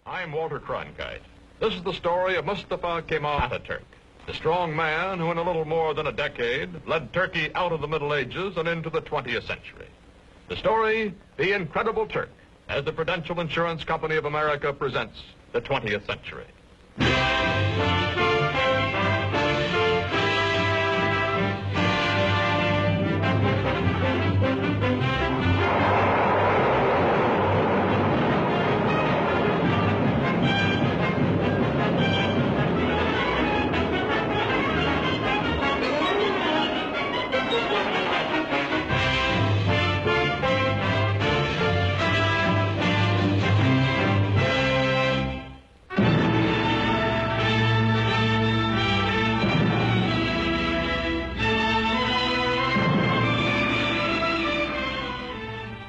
I'm Walter Cronkite. This is the story of Mustafa Kemal Atatürk, the strong man who in a little more than a decade led Turkey out of the Middle Ages and into the 20th century. The story, The Incredible Turk, as the Prudential Insurance Company of America presents the 20th century.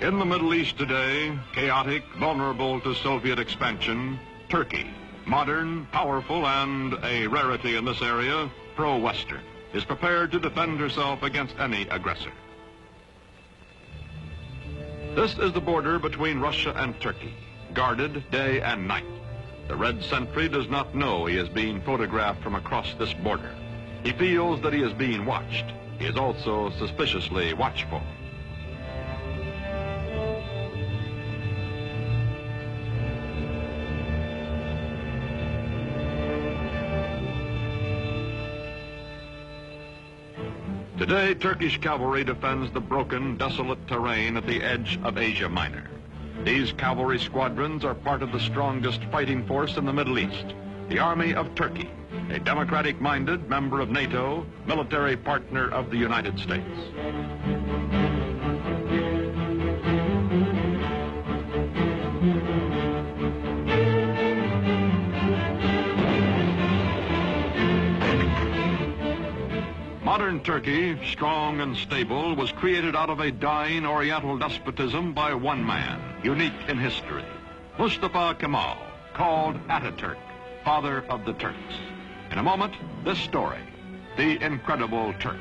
In the Middle East today, chaotic, vulnerable to Soviet expansion, Turkey, modern, powerful, and a rarity in this area, pro-Western, is prepared to defend herself against any aggressor. This is the border between Russia and Turkey, guarded day and night. The red sentry does not know he is being photographed from across this border. He feels that he is being watched. He is also suspiciously watchful. Today, Turkish cavalry defends the broken, desolate terrain at the edge of Asia Minor. These cavalry squadrons are part of the strongest fighting force in the Middle East, the Army of Turkey, a democratic-minded member of NATO, military partner of the United States. Modern Turkey, strong and stable, was created out of a dying Oriental despotism by one man, unique in history, Mustafa Kemal, called Atatürk, father of the Turks. In a moment, this story, The Incredible Turk.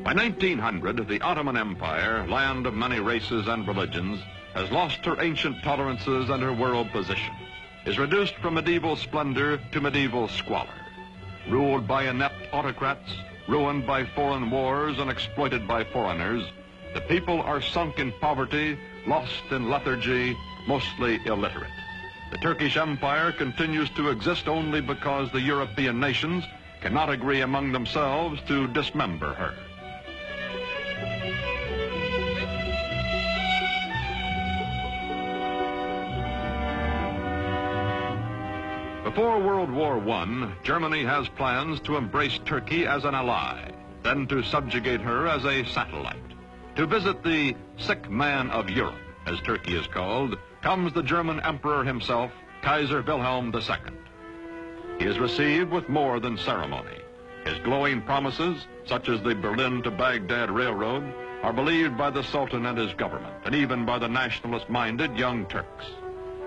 By 1900, the Ottoman Empire, land of many races and religions, has lost her ancient tolerances and her world position, is reduced from medieval splendor to medieval squalor. Ruled by inept autocrats, ruined by foreign wars and exploited by foreigners, the people are sunk in poverty, lost in lethargy, mostly illiterate. The Turkish Empire continues to exist only because the European nations cannot agree among themselves to dismember her. Before World War I, Germany has plans to embrace Turkey as an ally, then to subjugate her as a satellite. To visit the sick man of Europe, as Turkey is called, comes the German emperor himself, Kaiser Wilhelm II. He is received with more than ceremony. His glowing promises, such as the Berlin to Baghdad Railroad, are believed by the Sultan and his government, and even by the nationalist-minded Young Turks.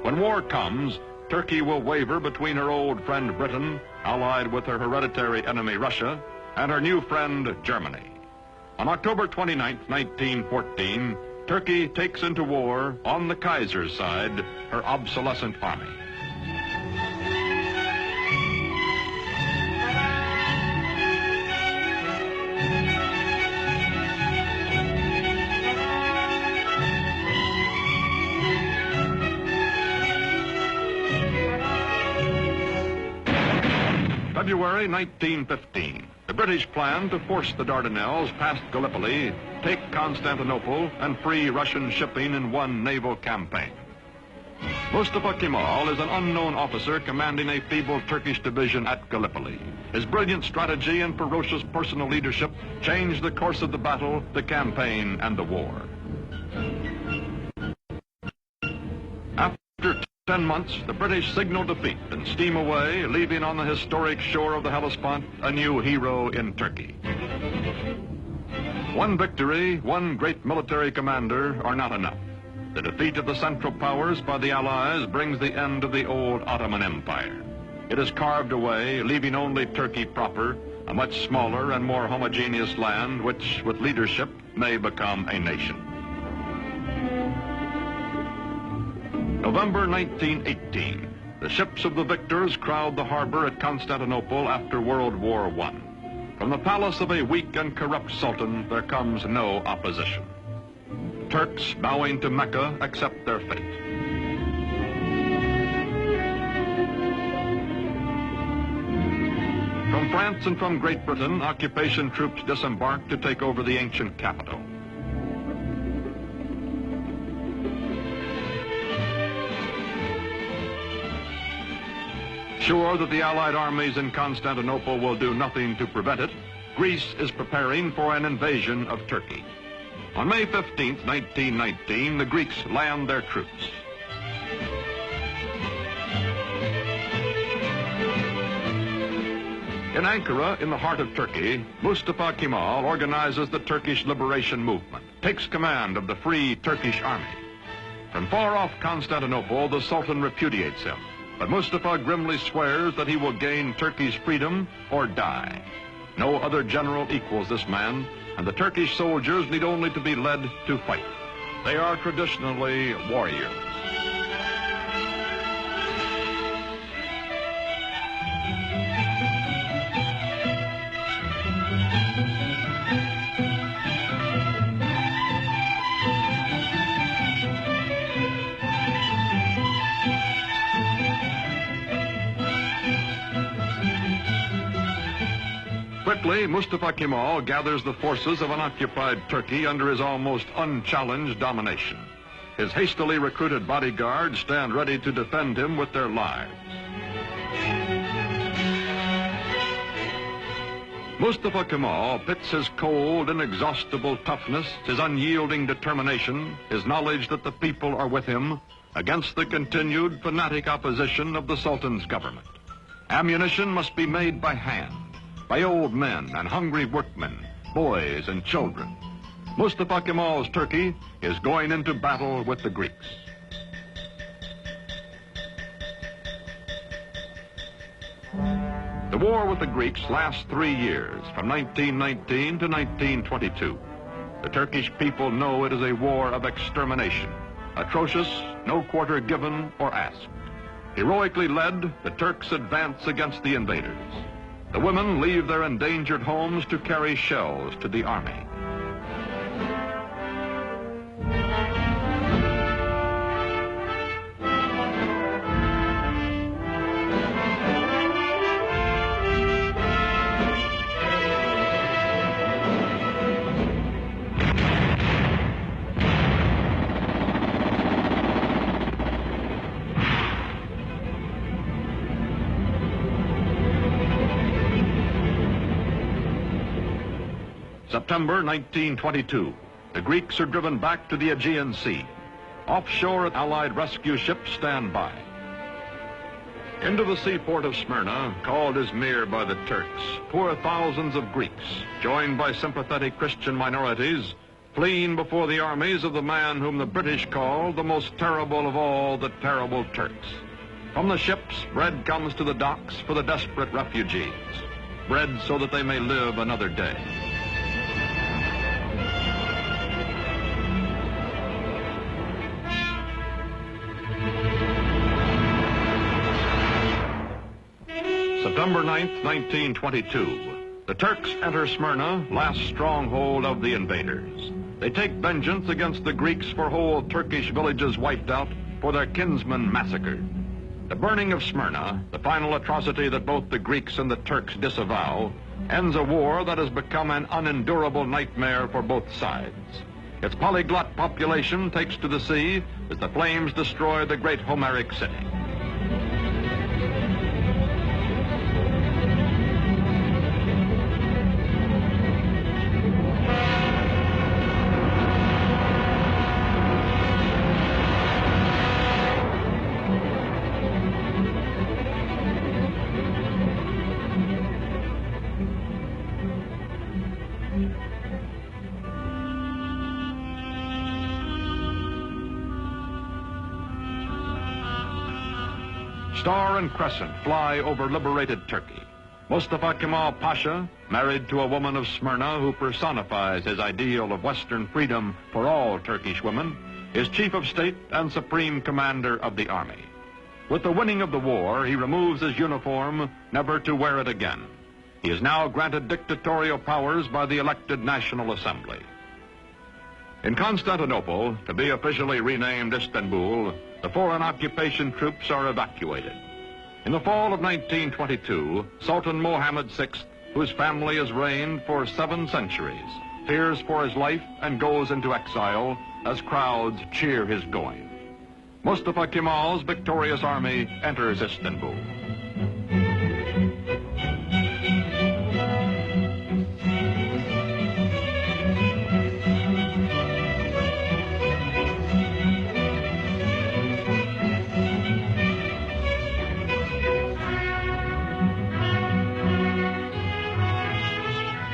When war comes, Turkey will waver between her old friend Britain, allied with her hereditary enemy Russia, and her new friend Germany. On October 29, 1914, Turkey takes into war, on the Kaiser's side, her obsolescent army. February 1915, the British plan to force the Dardanelles past Gallipoli, take Constantinople, and free Russian shipping in one naval campaign. Mustafa Kemal is an unknown officer commanding a feeble Turkish division at Gallipoli. His brilliant strategy and ferocious personal leadership changed the course of the battle, the campaign, and the war. After 10 months, the British signal defeat and steam away, leaving on the historic shore of the Hellespont a new hero in Turkey. One victory, one great military commander are not enough. The defeat of the Central Powers by the Allies brings the end of the old Ottoman Empire. It is carved away, leaving only Turkey proper, a much smaller and more homogeneous land which, with leadership, may become a nation. November 1918. The ships of the victors crowd the harbor at Constantinople after World War I. From the palace of a weak and corrupt sultan, there comes no opposition. The Turks, bowing to Mecca, accept their fate. From France and from Great Britain, occupation troops disembark to take over the ancient capital. Sure that the Allied armies in Constantinople will do nothing to prevent it, Greece is preparing for an invasion of Turkey. On May 15, 1919, the Greeks land their troops. In Ankara, in the heart of Turkey, Mustafa Kemal organizes the Turkish liberation movement, takes command of the Free Turkish Army. From far off Constantinople, the Sultan repudiates him. But Mustafa grimly swears that he will gain Turkey's freedom or die. No other general equals this man, and the Turkish soldiers need only to be led to fight. They are traditionally warriors. Quickly, Mustafa Kemal gathers the forces of an occupied Turkey under his almost unchallenged domination. His hastily recruited bodyguards stand ready to defend him with their lives. Mustafa Kemal pits his cold, inexhaustible toughness, his unyielding determination, his knowledge that the people are with him, against the continued fanatic opposition of the Sultan's government. Ammunition must be made by hand, by old men and hungry workmen, boys and children. Mustafa Kemal's Turkey is going into battle with the Greeks. The war with the Greeks lasts 3 years, from 1919 to 1922. The Turkish people know it is a war of extermination, atrocious, no quarter given or asked. Heroically led, the Turks advance against the invaders. The women leave their endangered homes to carry shells to the army. September 1922. The Greeks are driven back to the Aegean Sea. Offshore, Allied rescue ships stand by. Into the seaport of Smyrna, called Izmir by the Turks, pour thousands of Greeks, joined by sympathetic Christian minorities, fleeing before the armies of the man whom the British call the most terrible of all the terrible Turks. From the ships, bread comes to the docks for the desperate refugees. Bread so that they may live another day. September 9th, 1922. The Turks enter Smyrna, last stronghold of the invaders. They take vengeance against the Greeks for whole Turkish villages wiped out, for their kinsmen massacred. The burning of Smyrna, the final atrocity that both the Greeks and the Turks disavow, ends a war that has become an unendurable nightmare for both sides. Its polyglot population takes to the sea as the flames destroy the great Homeric city. Star and crescent fly over liberated Turkey. Mustafa Kemal Pasha, married to a woman of Smyrna who personifies his ideal of Western freedom for all Turkish women, is Chief of State and Supreme Commander of the Army. With the winning of the war, he removes his uniform, never to wear it again. He is now granted dictatorial powers by the elected National Assembly. In Constantinople, to be officially renamed Istanbul, the foreign occupation troops are evacuated. In the fall of 1922, Sultan Mohammed VI, whose family has reigned for 7 centuries, fears for his life and goes into exile as crowds cheer his going. Mustafa Kemal's victorious army enters Istanbul.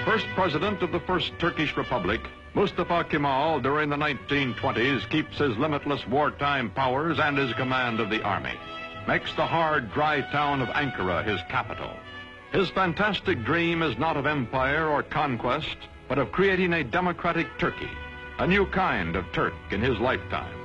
First president of the First Turkish Republic, Mustafa Kemal, during the 1920s, keeps his limitless wartime powers and his command of the army, makes the hard, dry town of Ankara his capital. His fantastic dream is not of empire or conquest, but of creating a democratic Turkey, a new kind of Turk in his lifetime.